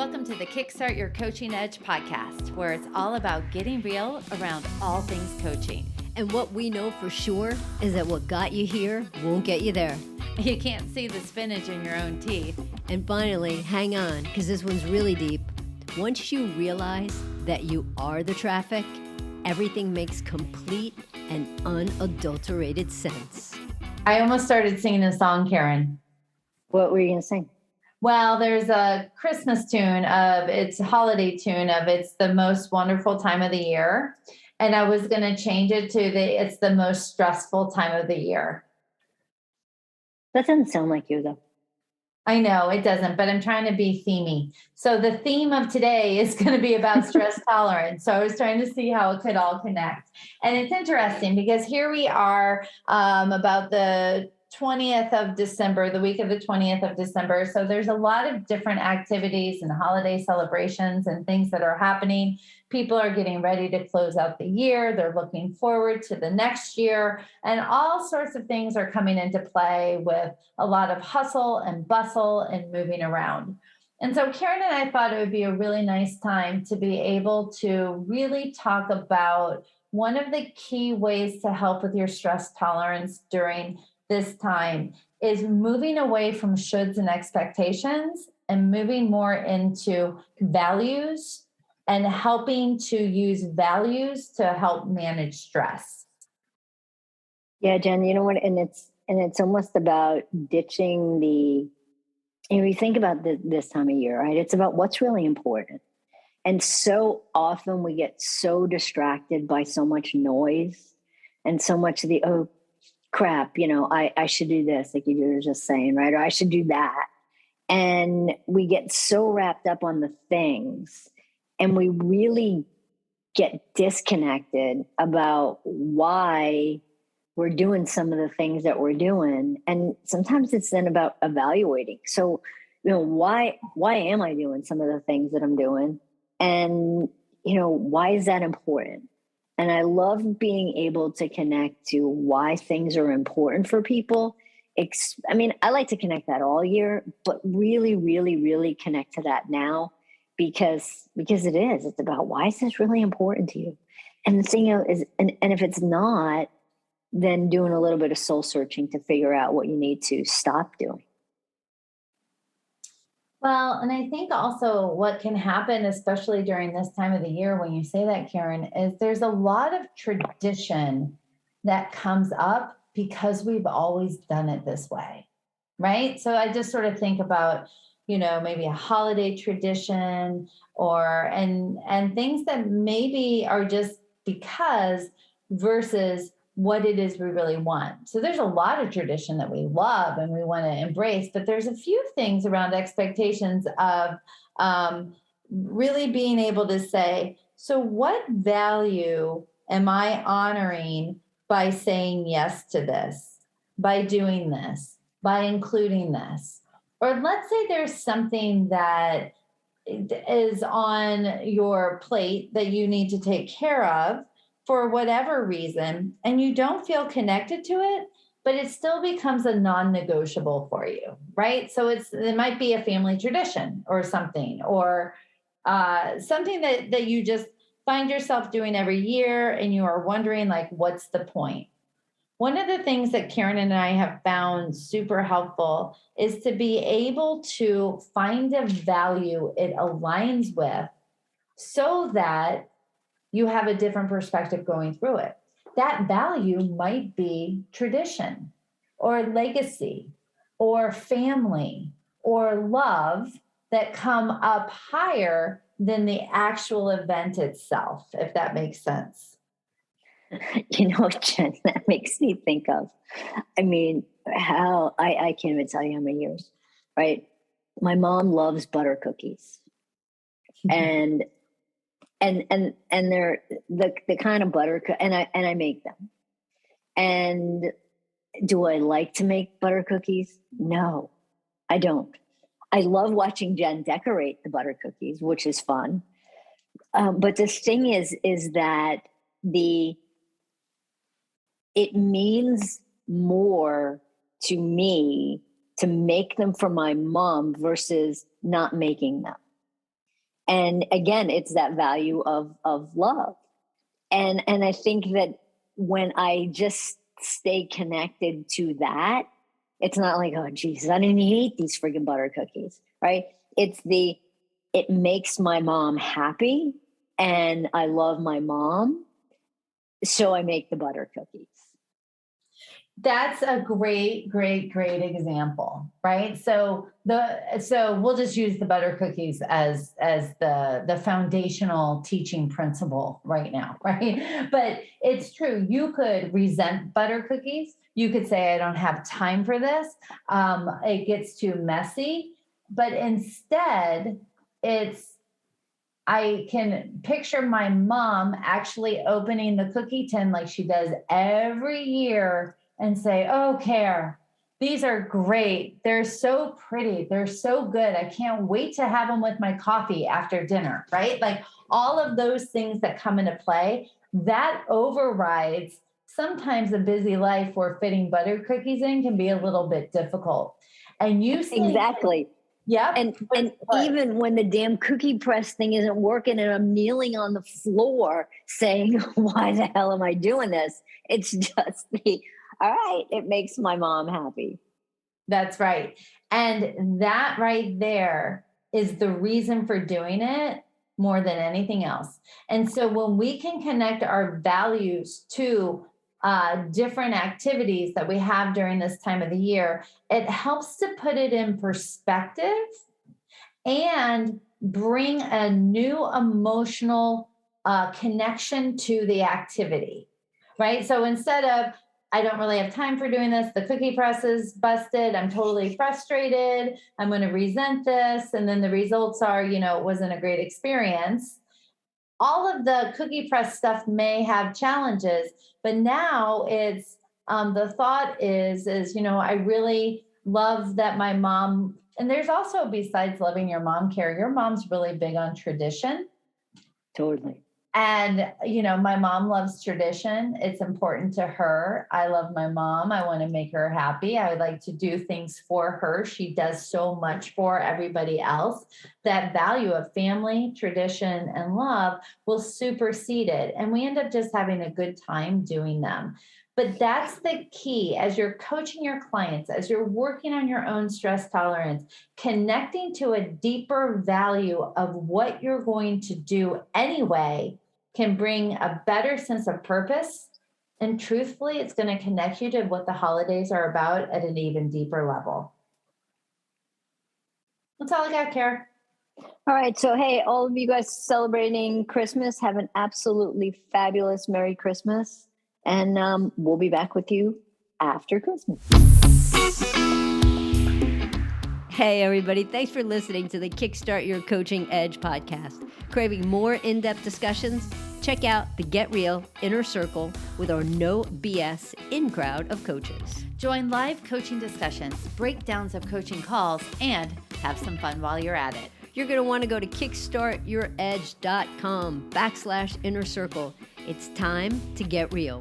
Welcome to the Kickstart Your Coaching Edge podcast, where it's all about getting real around all things coaching. And what we know for sure is that what got you here won't get you there. You can't see the spinach in your own teeth. And finally, hang on, because this one's really deep. Once you realize that you are the traffic, everything makes complete and unadulterated sense. I almost started singing a song, Karen. What were you going to sing? Well, there's a Christmas tune it's a holiday tune it's the most wonderful time of the year. And I was going to change it to it's the most stressful time of the year. That doesn't sound like you, though. I know it doesn't, but I'm trying to be themey. So the theme of today is going to be about stress tolerance. So I was trying to see how it could all connect. And it's interesting because here we are about the 20th of December, the week of the 20th of December. So there's a lot of different activities and holiday celebrations and things that are happening. People are getting ready to close out the year. They're looking forward to the next year, and all sorts of things are coming into play with a lot of hustle and bustle and moving around. And so Karen and I thought it would be a really nice time to be able to really talk about one of the key ways to help with your stress tolerance during this time is moving away from shoulds and expectations and moving more into values and helping to use values to help manage stress. Yeah, Jen, you know what? And it's almost about ditching you think about this time of year, right? It's about what's really important. And so often we get so distracted by so much noise and so much of oh crap, I should do this, like you were just saying, right? Or I should do that. And we get so wrapped up on the things, and we really get disconnected about why we're doing some of the things that we're doing. And sometimes it's then about evaluating. So, why am I doing some of the things that I'm doing? And, why is that important? And I love being able to connect to why things are important for people. I like to connect that all year, but really, really, really connect to that now because it's about why is this really important to you? And the thing is, and if it's not, then doing a little bit of soul searching to figure out what you need to stop doing. Well, and I think also what can happen, especially during this time of the year when you say that, Karen, is there's a lot of tradition that comes up because we've always done it this way, right? So I just sort of think about, maybe a holiday tradition and things that maybe are just because versus what it is we really want. So there's a lot of tradition that we love and we want to embrace, but there's a few things around expectations of really being able to say, so what value am I honoring by saying yes to this, by doing this, by including this? Or let's say there's something that is on your plate that you need to take care of for whatever reason, and you don't feel connected to it, but it still becomes a non-negotiable for you, right? So it might be a family tradition or something, or something that you just find yourself doing every year, and you are wondering, like, what's the point? One of the things that Karen and I have found super helpful is to be able to find a value it aligns with so that you have a different perspective going through it. That value might be tradition or legacy or family or love that come up higher than the actual event itself, if that makes sense. Jen, that makes me think of, how I can't even tell you how many years, right? My mom loves butter cookies. And they're the kind of butter and I make them. And do I like to make butter cookies? No, I don't. I love watching Jen decorate the butter cookies, which is fun. But the thing is that it means more to me to make them for my mom versus not making them. And again, it's that value of love. And I think that when I just stay connected to that, it's not like, oh Jesus, I didn't eat these freaking butter cookies, right? It makes my mom happy, and I love my mom, so I make the butter cookies. That's a great, great, great example, right? So we'll just use the butter cookies as the foundational teaching principle right now, right? But it's true. You could resent butter cookies. You could say, I don't have time for this. It gets too messy. But instead, I can picture my mom actually opening the cookie tin like she does every year and say, oh, Care, these are great. They're so pretty. They're so good. I can't wait to have them with my coffee after dinner, right? Like all of those things that come into play, that overrides sometimes a busy life where fitting butter cookies in can be a little bit difficult. And you see, Exactly. yep. And even when the damn cookie press thing isn't working and I'm kneeling on the floor saying, why the hell am I doing this? It's just all right, it makes my mom happy. That's right. And that right there is the reason for doing it more than anything else. And so when we can connect our values to different activities that we have during this time of the year, it helps to put it in perspective and bring a new emotional connection to the activity, right? So instead of, I don't really have time for doing this, the cookie press is busted, I'm totally frustrated, I'm going to resent this, and then the results are, it wasn't a great experience. All of the cookie press stuff may have challenges, but now it's the thought is I really love that my mom, and there's also, besides loving your mom, Care, your mom's really big on tradition. Totally. And my mom loves tradition. It's important to her. I love my mom. I want to make her happy. I would like to do things for her. She does so much for everybody else. That value of family, tradition, and love will supersede it. And we end up just having a good time doing them. But that's the key as you're coaching your clients, as you're working on your own stress tolerance, connecting to a deeper value of what you're going to do anyway can bring a better sense of purpose. And truthfully, it's going to connect you to what the holidays are about at an even deeper level. That's all I got, Cara. All right. So, hey, all of you guys celebrating Christmas, have an absolutely fabulous Merry Christmas. And we'll be back with you after Christmas. Hey, everybody. Thanks for listening to the Kickstart Your Coaching Edge podcast. Craving more in-depth discussions? Check out the Get Real Inner Circle with our no BS in-crowd of coaches. Join live coaching discussions, breakdowns of coaching calls, and have some fun while you're at it. You're going to want to go to kickstartyouredge.com/inner circle. It's time to get real.